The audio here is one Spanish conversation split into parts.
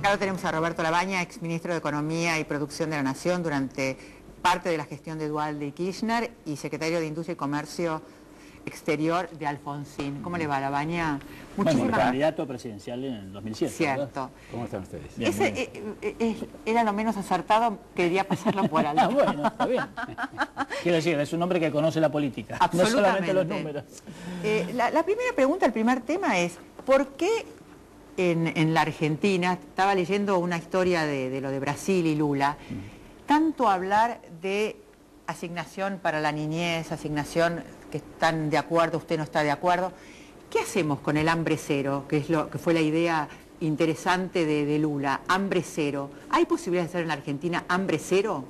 Acá lo tenemos a Roberto Labaña, exministro de Economía y Producción de la Nación durante parte de la gestión de Duhalde y Kirchner y secretario de Industria y Comercio Exterior de Alfonsín. ¿Cómo le va, Labaña? Muchísimas gracias. Candidato presidencial en el 2007. Cierto. ¿Verdad? ¿Cómo están ustedes? Bien, era lo menos acertado, quería pasarlo por alto. Bueno, está bien. Quiero decir, es un hombre que conoce la política, no solamente los números. La primera pregunta, el primer tema es, ¿por qué en la Argentina, estaba leyendo una historia de lo de Brasil y Lula, tanto hablar de asignación para la niñez, asignación que están de acuerdo, usted no está de acuerdo? ¿Qué hacemos con el hambre cero, que fue la idea interesante de Lula, hambre cero? ¿Hay posibilidad de hacer en la Argentina hambre cero?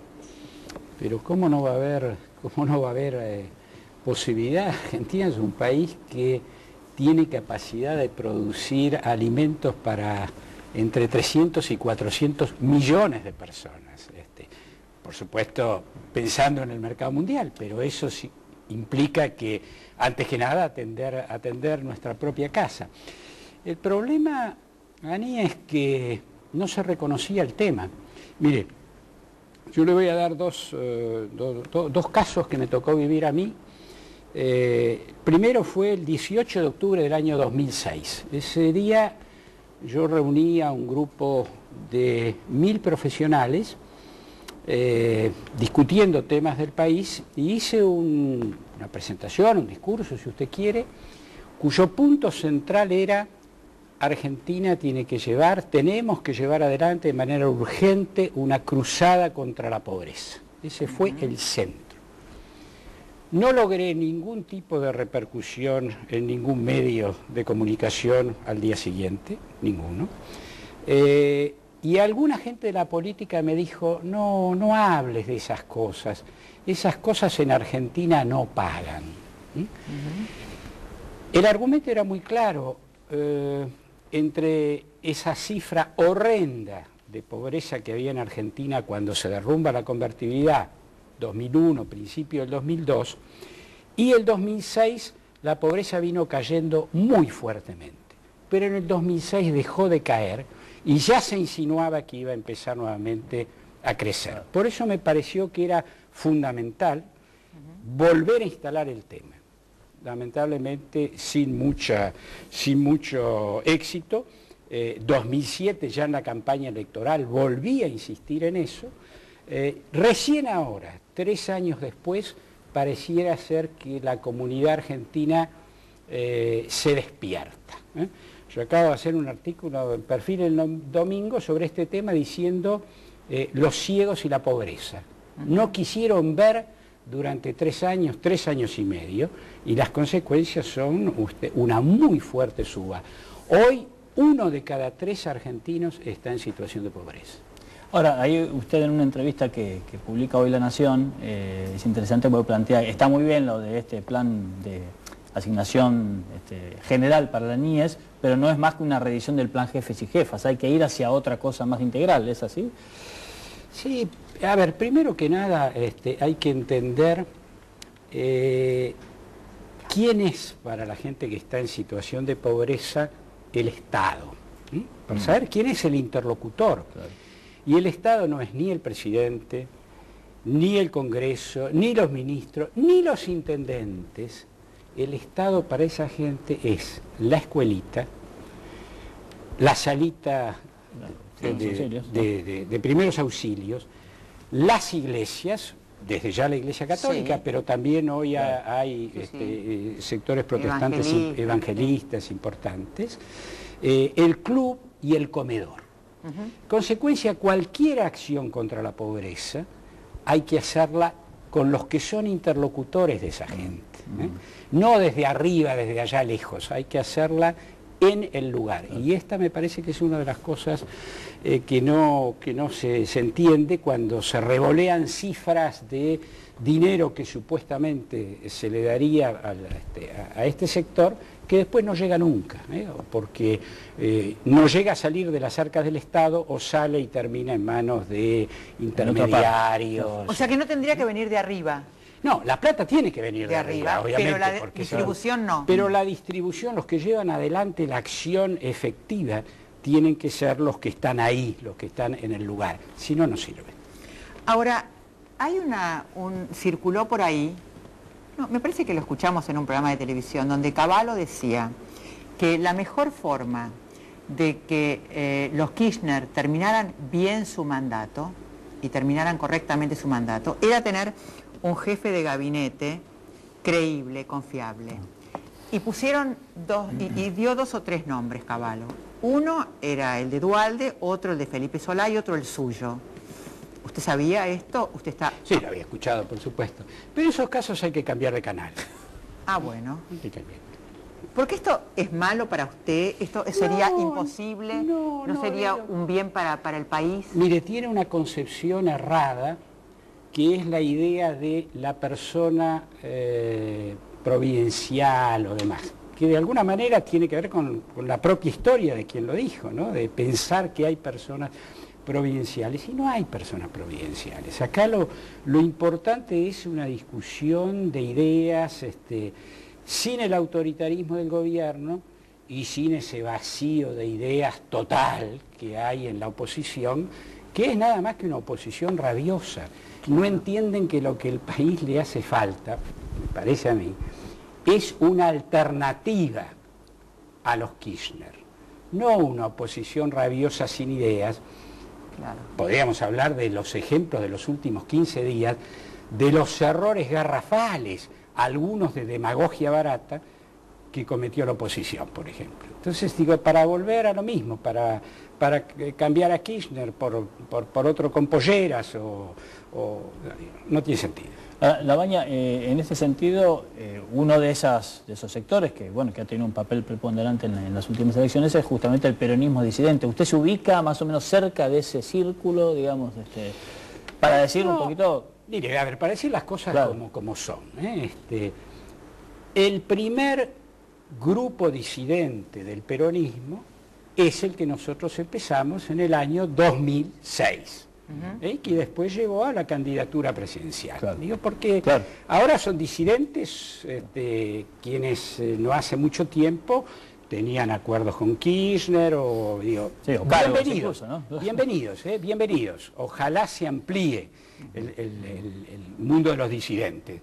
Pero ¿cómo no va a haber posibilidad? Argentina es un país que tiene capacidad de producir alimentos para entre 300 y 400 millones de personas. Por supuesto, pensando en el mercado mundial, pero eso sí implica que, antes que nada, atender nuestra propia casa. El problema, Ani, es que no se reconocía el tema. Mire, yo le voy a dar dos casos que me tocó vivir a mí. Primero fue el 18 de octubre del año 2006. Ese día yo reuní a un grupo de 1000 profesionales discutiendo temas del país y hice una presentación, un discurso, si usted quiere, cuyo punto central era: Argentina tenemos que llevar adelante de manera urgente una cruzada contra la pobreza. Ese fue el centro. No logré ningún tipo de repercusión en ningún medio de comunicación al día siguiente, ninguno. Y alguna gente de la política me dijo: no hables de esas cosas en Argentina no pagan. El argumento era muy claro. Entre esa cifra horrenda de pobreza que había en Argentina cuando se derrumba la convertibilidad, 2001, principio del 2002, y el 2006, la pobreza vino cayendo muy fuertemente. Pero en el 2006 dejó de caer y ya se insinuaba que iba a empezar nuevamente a crecer. Por eso me pareció que era fundamental volver a instalar el tema. Lamentablemente sin mucho éxito. 2007, ya en la campaña electoral, volví a insistir en eso. Recién ahora, 3 años después, pareciera ser que la comunidad argentina se despierta. Yo acabo de hacer un artículo en Perfil el domingo sobre este tema diciendo los ciegos y la pobreza. No quisieron ver durante 3 años y medio, y las consecuencias son una muy fuerte suba. Hoy, 1 de cada 3 argentinos está en situación de pobreza. Ahora, ahí usted en una entrevista que publica hoy La Nación, es interesante porque plantea, está muy bien lo de este plan de asignación general para la niñez, pero no es más que una revisión del plan jefes y jefas, hay que ir hacia otra cosa más integral, ¿es así? Sí, a ver, primero que nada hay que entender quién es para la gente que está en situación de pobreza el Estado, para saber quién es el interlocutor. Claro. Y el Estado no es ni el presidente, ni el Congreso, ni los ministros, ni los intendentes. El Estado para esa gente es la escuelita, la salita de primeros auxilios, las iglesias, desde ya la Iglesia Católica, pero también hoy hay sectores protestantes evangelistas importantes, el club y el comedor. Consecuencia, cualquier acción contra la pobreza hay que hacerla con los que son interlocutores de esa gente. No desde arriba, desde allá lejos, hay que hacerla en el lugar. Y esta me parece que es una de las cosas que no se entiende cuando se revolean cifras de dinero que supuestamente se le daría a este sector, que después no llega nunca, porque no llega a salir de las arcas del Estado o sale y termina en manos de intermediarios. O sea que no tendría que venir de arriba. No, la plata tiene que venir de arriba, obviamente. Pero la distribución no. Pero la distribución, los que llevan adelante la acción efectiva, tienen que ser los que están ahí, los que están en el lugar, si no, no sirve. Ahora, hay circuló por ahí, no, me parece que lo escuchamos en un programa de televisión, donde Cavallo decía que la mejor forma de que los Kirchner terminaran bien su mandato y terminaran correctamente su mandato era tener un jefe de gabinete creíble, confiable. Y pusieron y dio 2 o 3 nombres Cavallo. Uno era el de Duhalde, otro el de Felipe Solá y otro el suyo. ¿Usted sabía esto? ¿Usted está...? Sí, lo había escuchado, por supuesto. Pero en esos casos hay que cambiar de canal. Ah, bueno. Hay que cambiar. ¿Por qué esto es malo para usted? ¿Esto sería imposible? ¿No sería un bien para el país? Mire, tiene una concepción errada, que es la idea de la persona providencial o demás, que de alguna manera tiene que ver con la propia historia de quien lo dijo, ¿no? De pensar que hay personas providenciales, y no hay personas providenciales. Acá lo importante es una discusión de ideas, sin el autoritarismo del gobierno y sin ese vacío de ideas total que hay en la oposición, que es nada más que una oposición rabiosa. No entienden que lo que el país le hace falta, me parece a mí, es una alternativa a los Kirchner, no una oposición rabiosa sin ideas. Claro. Podríamos hablar de los ejemplos de los últimos 15 días, de los errores garrafales, algunos de demagogia barata, que cometió la oposición, por ejemplo. Entonces, digo, para volver a lo mismo, para cambiar a Kirchner por otro con polleras, no tiene sentido. Labaña, en este sentido, uno de esos sectores que ha tenido un papel preponderante en las últimas elecciones es justamente el peronismo disidente. ¿Usted se ubica más o menos cerca de ese círculo, digamos, para decir un poquito? Mire, a ver, para decir las cosas claro, como son. El primer grupo disidente del peronismo es el que nosotros empezamos en el año 2006. Que después llegó a la candidatura presidencial. Claro. Digo, porque ahora son disidentes quienes no hace mucho tiempo tenían acuerdos con Kirchner o bienvenidos, incluso, ¿no? Bienvenidos. Ojalá se amplíe el mundo de los disidentes,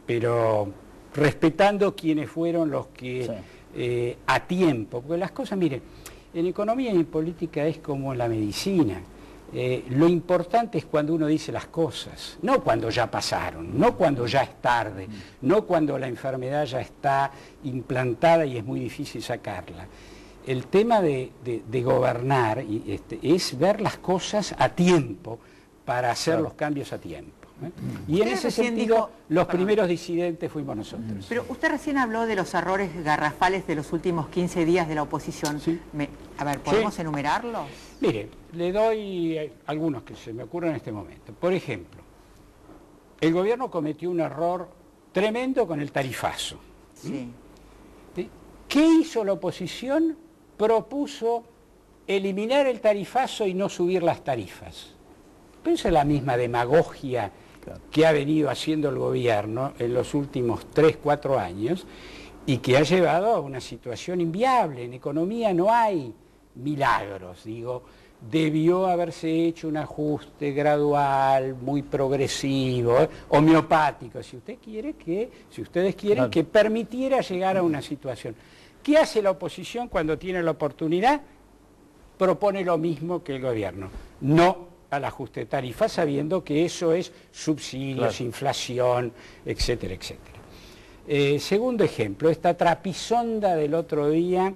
pero respetando quienes fueron los que a tiempo, porque las cosas, miren, en economía y en política es como en la medicina. Lo importante es cuando uno dice las cosas, no cuando ya pasaron, no cuando ya es tarde, no cuando la enfermedad ya está implantada y es muy difícil sacarla. El tema de gobernar es ver las cosas a tiempo para hacer los cambios a tiempo. Y en ese sentido, los primeros disidentes fuimos nosotros. Pero usted recién habló de los errores garrafales de los últimos 15 días de la oposición. Sí. A ver, ¿podemos enumerarlos? Mire, le doy algunos que se me ocurren en este momento. Por ejemplo, el gobierno cometió un error tremendo con el tarifazo. Sí. ¿Qué hizo la oposición? Propuso eliminar el tarifazo y no subir las tarifas. Pero esa es la misma demagogia que ha venido haciendo el gobierno en los últimos 3, 4 años y que ha llevado a una situación inviable. En economía no hay milagros, digo, debió haberse hecho un ajuste gradual, muy progresivo, homeopático, si ustedes quieren, que permitiera llegar a una situación. ¿Qué hace la oposición cuando tiene la oportunidad? Propone lo mismo que el gobierno, no al ajuste de tarifas, sabiendo que eso es subsidios, inflación, etcétera, etcétera. Segundo ejemplo, esta trapisonda del otro día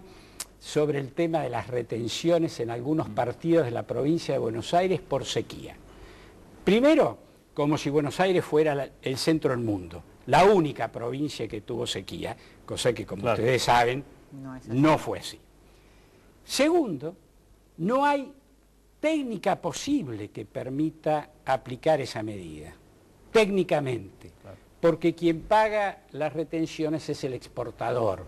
sobre el tema de las retenciones en algunos partidos de la provincia de Buenos Aires por sequía. Primero, como si Buenos Aires fuera el centro del mundo, la única provincia que tuvo sequía, cosa que, como ustedes saben, no fue así. Segundo, no hay técnica posible que permita aplicar esa medida, técnicamente, porque quien paga las retenciones es el exportador.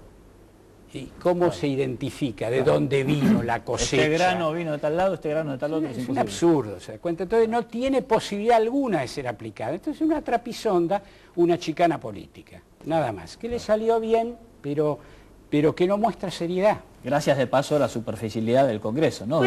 ¿Y cómo se identifica? ¿De dónde vino la cosecha? Este grano vino de tal lado, este grano de tal otro. Es un absurdo, ¿se da cuenta? Entonces no tiene posibilidad alguna de ser aplicada. Entonces una trapisonda, una chicana política, nada más. Que le salió bien, pero pero que no muestra seriedad. Gracias de paso a la superficialidad del Congreso, ¿no?